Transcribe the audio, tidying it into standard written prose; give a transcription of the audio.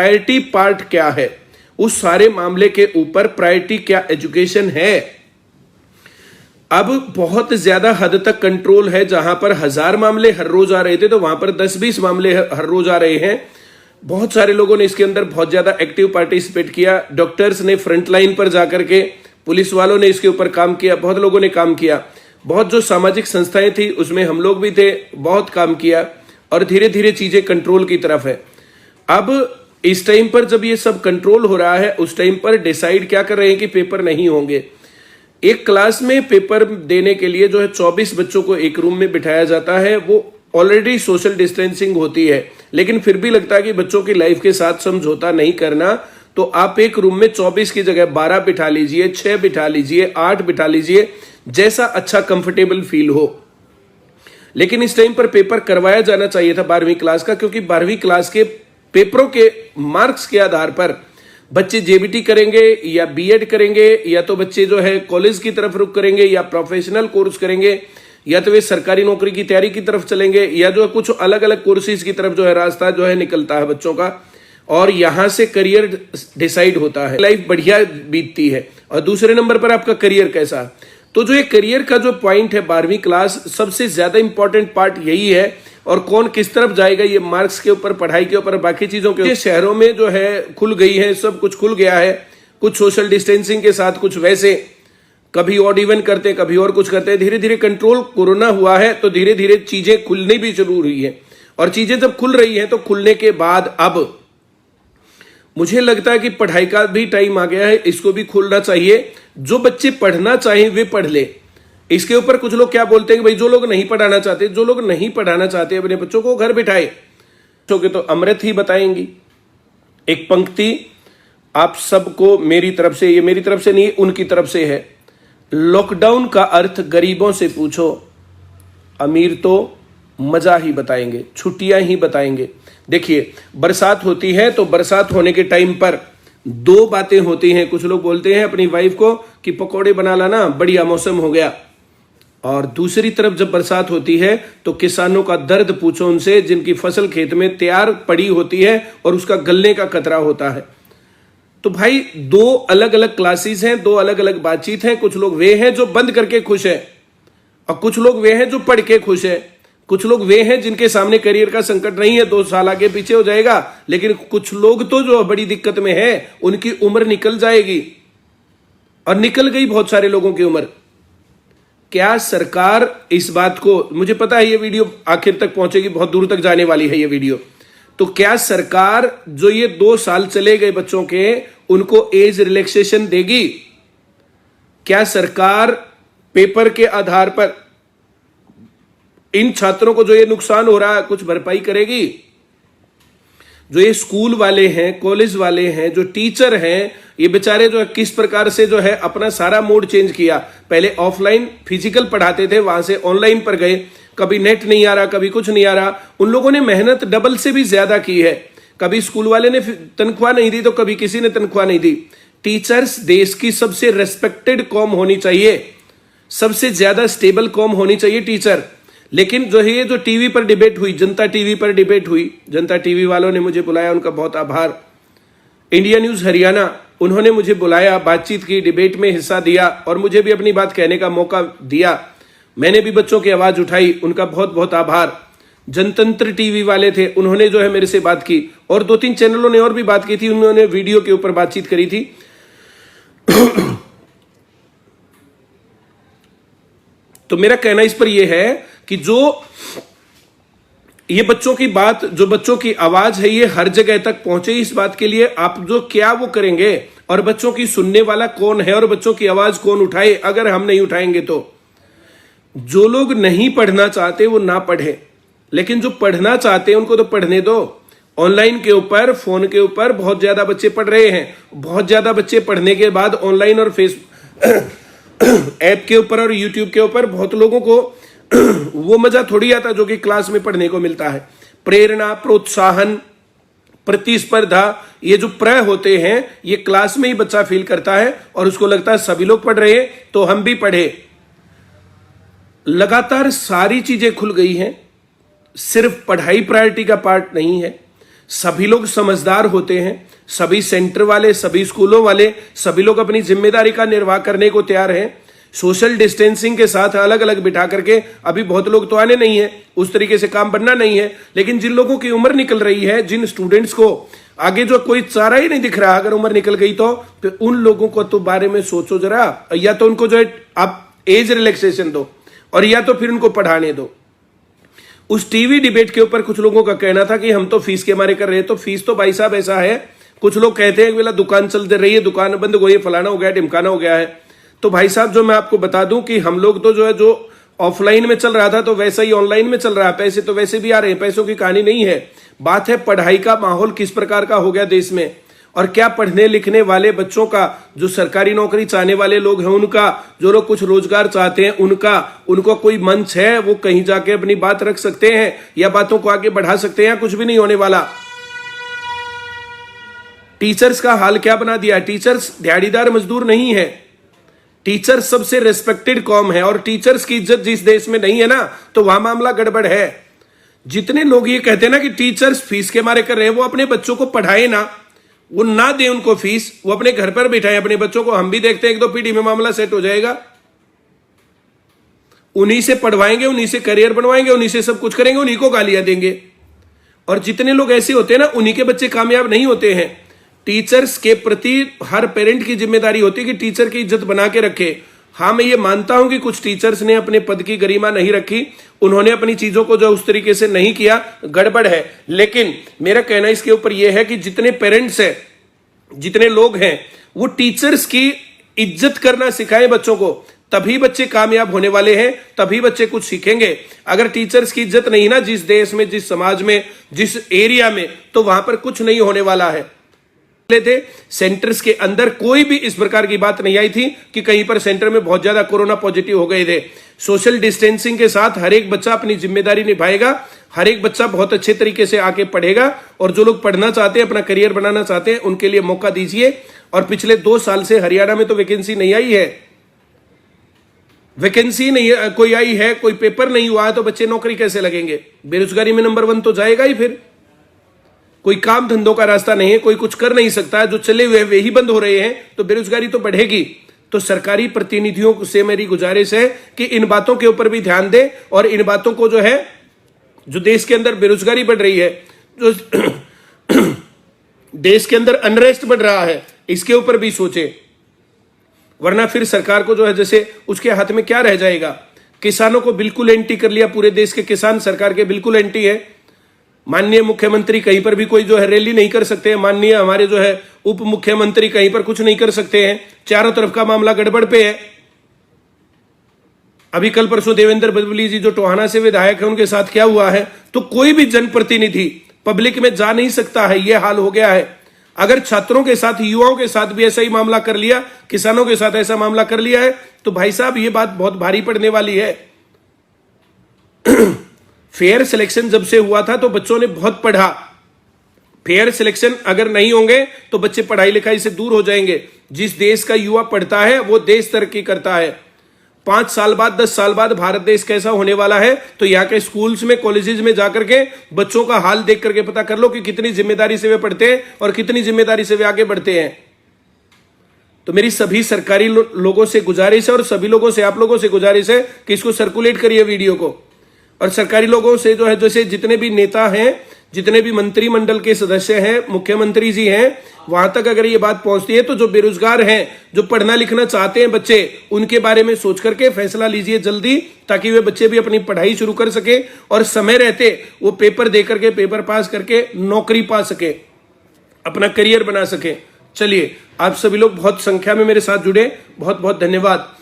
Priority part क्या है, उस सारे मामले के ऊपर प्रायोरिटी क्या एजुकेशन है। अब बहुत ज्यादा हद तक कंट्रोल है। जहां पर 1000 मामले हर रोज आ रहे थे तो वहां पर 10-20 मामले हर रोज आ रहे हैं। बहुत सारे लोगों ने इसके अंदर बहुत ज्यादा एक्टिव पार्टिसिपेट किया। डॉक्टर्स ने फ्रंट लाइन पर जाकर के, पुलिस वालों ने इसके ऊपर काम किया, बहुत लोगों ने काम किया, बहुत जो सामाजिक संस्थाएं थी उसमें हम लोग भी थे, बहुत काम किया और धीरे धीरे चीजें कंट्रोल की तरफ है। अब इस टाइम पर जब ये सब कंट्रोल हो रहा है, उस टाइम पर डिसाइड क्या कर रहे हैं कि पेपर नहीं होंगे। एक क्लास में पेपर देने के लिए जो है 24 बच्चों को एक रूम में बिठाया जाता है। वो ऑलरेडी सोशल डिस्टेंसिंग होती है, लेकिन फिर भी लगता है कि बच्चों की लाइफ के साथ समझौता नहीं करना, तो आप एक रूम में 24 की जगह 12 बिठा लीजिए, 6 बिठा लीजिए, 8 बिठा लीजिए, जैसा अच्छा कंफर्टेबल फील हो। लेकिन इस टाइम पर पेपर करवाया जाना चाहिए था 12वीं क्लास का, क्योंकि 12वीं क्लास के पेपरों के मार्क्स के आधार पर बच्चे जेबीटी करेंगे या बीएड करेंगे, या तो बच्चे जो है कॉलेज की तरफ रुख करेंगे या प्रोफेशनल कोर्स करेंगे, या तो वे सरकारी नौकरी की तैयारी की तरफ चलेंगे, या जो कुछ अलग अलग कोर्सेज की तरफ जो है रास्ता जो है निकलता है बच्चों का, और यहां से करियर डिसाइड होता है, लाइफ बढ़िया बीतती है। और दूसरे नंबर पर आपका करियर कैसा। तो जो ये करियर का जो पॉइंट है 12वीं क्लास, सबसे ज्यादा इंपॉर्टेंट पार्ट यही है। और कौन किस तरफ जाएगा ये मार्क्स के ऊपर, पढ़ाई के ऊपर, बाकी चीजों के। शहरों में जो है खुल गई है, सब कुछ खुल गया है, कुछ सोशल डिस्टेंसिंग के साथ, कुछ वैसे, कभी ऑड इवन करते, कभी और कुछ करते। धीरे धीरे कंट्रोल कोरोना हुआ है तो धीरे धीरे चीजें खुलनी भी शुरू हुई है। और चीजें जब खुल रही हैं तो खुलने के बाद अब मुझे लगता है कि पढ़ाई का भी टाइम आ गया है, इसको भी खुलना चाहिए। जो बच्चे पढ़ना चाहें वे पढ़ ले। इसके ऊपर कुछ लोग क्या बोलते हैं कि भाई जो लोग नहीं पढ़ाना चाहते, जो लोग नहीं पढ़ाना चाहते अपने बच्चों को घर बिठाए, बच्चों के तो अमृत ही बताएंगी। एक पंक्ति आप सबको मेरी तरफ से, ये मेरी तरफ से नहीं उनकी तरफ से है, लॉकडाउन का अर्थ गरीबों से पूछो, अमीर तो मजा ही बताएंगे, छुट्टियां ही बताएंगे। देखिए बरसात होती है तो बरसात होने के टाइम पर दो बातें होती हैं। कुछ लोग बोलते हैं अपनी वाइफ को कि पकौड़े बना लाना, बढ़िया मौसम हो गया। और दूसरी तरफ जब बरसात होती है तो किसानों का दर्द पूछो उनसे, जिनकी फसल खेत में तैयार पड़ी होती है और उसका गलने का खतरा होता है। तो भाई दो अलग अलग क्लासेस हैं, दो अलग अलग बातचीत है। कुछ लोग वे हैं जो बंद करके खुश है और कुछ लोग वे हैं जो पढ़ के खुश है। कुछ लोग वे हैं जिनके सामने करियर का संकट नहीं है, 2 साल आगे पीछे हो जाएगा। लेकिन कुछ लोग तो जो बड़ी दिक्कत में है, उनकी उम्र निकल जाएगी और निकल गई बहुत सारे लोगों की उम्र। क्या सरकार इस बात को, मुझे पता है ये वीडियो आखिर तक पहुंचेगी, बहुत दूर तक जाने वाली है ये वीडियो, तो क्या सरकार जो ये 2 साल चले गए बच्चों के, उनको एज रिलैक्सेशन देगी? क्या सरकार पेपर के आधार पर इन छात्रों को जो ये नुकसान हो रहा है कुछ भरपाई करेगी? जो ये स्कूल वाले हैं, कॉलेज वाले हैं, जो टीचर हैं, ये बेचारे जो है किस प्रकार से जो है अपना सारा मोड चेंज किया। पहले ऑफलाइन फिजिकल पढ़ाते थे, वहां से ऑनलाइन पर गए, कभी नेट नहीं आ रहा, कभी कुछ नहीं आ रहा। उन लोगों ने मेहनत डबल से भी ज्यादा की है। कभी स्कूल वाले ने तनख्वाह नहीं दी तो कभी किसी ने तनख्वाह नहीं दी। टीचर्स देश की सबसे रेस्पेक्टेड कॉम होनी चाहिए, सबसे ज्यादा स्टेबल कॉम होनी चाहिए टीचर। लेकिन जो है ये जो टीवी पर डिबेट हुई, जनता टीवी पर डिबेट हुई, जनता टीवी वालों ने मुझे बुलाया, उनका बहुत आभार। इंडिया न्यूज हरियाणा, उन्होंने मुझे बुलाया, बातचीत की, डिबेट में हिस्सा दिया और मुझे भी अपनी बात कहने का मौका दिया। मैंने भी बच्चों की आवाज उठाई, उनका बहुत बहुत आभार। जनतंत्र टीवी वाले थे, उन्होंने जो है मेरे से बात की, और 2-3 चैनलों ने और भी बात की थी, उन्होंने वीडियो के ऊपर बातचीत करी थी। तो मेरा कहना इस पर यह है कि जो ये बच्चों की बात, जो बच्चों की आवाज है, ये हर जगह तक पहुंचे। इस बात के लिए आप जो क्या वो करेंगे, और बच्चों की सुनने वाला कौन है और बच्चों की आवाज कौन उठाए? अगर हम नहीं उठाएंगे तो जो लोग नहीं पढ़ना चाहते वो ना पढ़े, लेकिन जो पढ़ना चाहते हैं उनको तो पढ़ने दो। ऑनलाइन के ऊपर, फोन के ऊपर बहुत ज्यादा बच्चे पढ़ रहे हैं। बहुत ज्यादा बच्चे पढ़ने के बाद ऑनलाइन और फेसबुक ऐप के ऊपर और यूट्यूब के ऊपर बहुत लोगों को वो मजा थोड़ी आता जो कि क्लास में पढ़ने को मिलता है। प्रेरणा, प्रोत्साहन, प्रतिस्पर्धा, ये जो प्रय होते हैं, ये क्लास में ही बच्चा फील करता है और उसको लगता है सभी लोग पढ़ रहे हैं तो हम भी पढ़े। लगातार सारी चीजें खुल गई हैं, सिर्फ पढ़ाई प्रायोरिटी का पार्ट नहीं है। सभी लोग समझदार होते हैं, सभी सेंटर वाले, सभी स्कूलों वाले, सभी लोग अपनी जिम्मेदारी का निर्वाह करने को तैयार हैं। सोशल डिस्टेंसिंग के साथ अलग अलग बिठा करके, अभी बहुत लोग तो आने नहीं है, उस तरीके से काम बनना नहीं है, लेकिन जिन लोगों की उम्र निकल रही है, जिन स्टूडेंट्स को आगे जो कोई चारा ही नहीं दिख रहा, अगर उम्र निकल गई तो उन लोगों को तो बारे में सोचो जरा, या तो उनको जो है आप एज रिलैक्सेशन दो और या तो फिर उनको पढ़ाने दो। उस टीवी डिबेट के ऊपर कुछ लोगों का कहना था कि हम तो फीस के मारे कर रहे हैं, तो फीस तो भाई साहब ऐसा है, कुछ लोग कहते हैं कि दुकान चलते रही है, दुकान बंद हो गई, फलाना हो गया, ढिमकाना हो गया है। तो भाई साहब जो मैं आपको बता दूं कि हम लोग तो जो है, जो ऑफलाइन में चल रहा था तो वैसा ही ऑनलाइन में चल रहा है, पैसे तो वैसे भी आ रहे हैं, पैसों की कहानी नहीं है। बात है पढ़ाई का माहौल किस प्रकार का हो गया देश में, और क्या पढ़ने लिखने वाले बच्चों का, जो सरकारी नौकरी चाहने वाले लोग हैं उनका, जो लोग कुछ रोजगार चाहते हैं उनको कोई मंच है, वो कहीं जाके अपनी बात रख सकते हैं या बातों को आगे बढ़ा सकते हैं, कुछ भी नहीं होने वाला। टीचर्स का हाल क्या बना दिया, टीचर्स दिहाड़ीदार मजदूर नहीं है, टीचर्स सबसे रेस्पेक्टेड कॉम है, और टीचर्स की इज्जत जिस देश में नहीं है ना, तो वहां मामला गड़बड़ है। जितने लोग ये कहते हैं ना कि टीचर्स फीस के मारे कर रहे हैं, वो अपने बच्चों को पढ़ाए ना, वो ना दे उनको फीस, वो अपने घर पर बैठाए अपने बच्चों को। हम भी देखते हैं 1-2 पीढ़ी में मामला सेट हो जाएगा, उन्हीं से पढ़वाएंगे, उन्हीं से करियर बनवाएंगे, उन्हीं से सब कुछ करेंगे, उन्हीं को गालियां देंगे। और जितने लोग ऐसे होते हैं ना, उन्हीं के बच्चे कामयाब नहीं होते हैं। टीचर्स के प्रति हर पेरेंट की जिम्मेदारी होती है कि टीचर की इज्जत बना के रखे। हाँ, मैं ये मानता हूं कि कुछ टीचर्स ने अपने पद की गरिमा नहीं रखी, उन्होंने अपनी चीजों को जो उस तरीके से नहीं किया, गड़बड़ है। लेकिन मेरा कहना इसके ऊपर यह है कि जितने पेरेंट्स हैं, जितने लोग हैं, वो टीचर्स की इज्जत करना सिखाएं बच्चों को, तभी बच्चे कामयाब होने वाले हैं, तभी बच्चे कुछ सीखेंगे। अगर टीचर्स की इज्जत नहीं ना जिस देश में, जिस समाज में, जिस एरिया में, तो वहां पर कुछ नहीं होने वाला है। थे सेंटर्स के अंदर कोई भी इस प्रकार की बात नहीं आई थी कि कहीं पर सेंटर में बहुत ज्यादा कोरोना पॉजिटिव हो गए थे। सोशल डिस्टेंसिंग के साथ हर एक बच्चा अपनी जिम्मेदारी निभाएगा, हर एक बच्चा बहुत अच्छे तरीके से आके पढ़ेगा, और जो लोग पढ़ना चाहते हैं, अपना करियर बनाना चाहते हैं, उनके लिए मौका दीजिए। और पिछले 2 साल से हरियाणा में तो वैकेंसी नहीं आई है, वैकेंसी नहीं कोई आई है, कोई पेपर नहीं हुआ है, तो बच्चे नौकरी कैसे लगेंगे? बेरोजगारी में नंबर 1 तो जाएगा ही। फिर कोई काम धंधों का रास्ता नहीं है, कोई कुछ कर नहीं सकता, जो चले हुए वे ही बंद हो रहे हैं, तो बेरोजगारी तो बढ़ेगी। तो सरकारी प्रतिनिधियों से मेरी गुजारिश है कि इन बातों के ऊपर भी ध्यान दें, और इन बातों को जो है, जो देश के अंदर बेरोजगारी बढ़ रही है, जो देश के अंदर अनरेस्ट बढ़ रहा है, इसके ऊपर भी सोचें। वरना फिर सरकार को जो है, जैसे उसके हाथ में क्या रह जाएगा। किसानों को बिल्कुल एंटी कर लिया, पूरे देश के किसान सरकार के बिल्कुल एंटी है। माननीय मुख्यमंत्री कहीं पर भी कोई जो है रैली नहीं कर सकते हैं, माननीय हमारे जो है उप मुख्यमंत्री कहीं पर कुछ नहीं कर सकते हैं, चारों तरफ का मामला गड़बड़ पे है। अभी कल परसों देवेंद्र बबली जी जो टोहाना से विधायक है, उनके साथ क्या हुआ है, तो कोई भी जनप्रतिनिधि पब्लिक में जा नहीं सकता है, यह हाल हो गया है। अगर छात्रों के साथ, युवाओं के साथ भी ऐसा ही मामला कर लिया, किसानों के साथ ऐसा मामला कर लिया है, तो भाई साहब ये बात बहुत भारी पड़ने वाली है। फेयर सिलेक्शन जब से हुआ था तो बच्चों ने बहुत पढ़ा, फेयर सिलेक्शन अगर नहीं होंगे तो बच्चे पढ़ाई लिखाई से दूर हो जाएंगे। जिस देश का युवा पढ़ता है वो देश तरक्की करता है। 5 साल बाद, 10 साल बाद भारत देश कैसा होने वाला है, तो यहाँ के स्कूल्स में, कॉलेजेस में जाकर के बच्चों का हाल देख करके पता कर लो कि कितनी जिम्मेदारी से वे पढ़ते हैं और कितनी जिम्मेदारी से वे आगे बढ़ते हैं। तो मेरी सभी सरकारी लोगों से गुजारिश है, और सभी लोगों से, आप लोगों से गुजारिश है कि इसको सर्कुलेट करिए वीडियो को। और सरकारी लोगों से जो है, जैसे जितने भी नेता हैं, जितने भी मंत्रिमंडल के सदस्य हैं, मुख्यमंत्री जी हैं, वहां तक अगर ये बात पहुंचती है, तो जो बेरोजगार हैं, जो पढ़ना लिखना चाहते हैं बच्चे, उनके बारे में सोच करके फैसला लीजिए जल्दी, ताकि वे बच्चे भी अपनी पढ़ाई शुरू कर सके और समय रहते वो पेपर दे करके, पेपर पास करके नौकरी पा सके, अपना करियर बना सके। चलिए, आप सभी लोग बहुत संख्या में मेरे साथ जुड़े, बहुत बहुत धन्यवाद।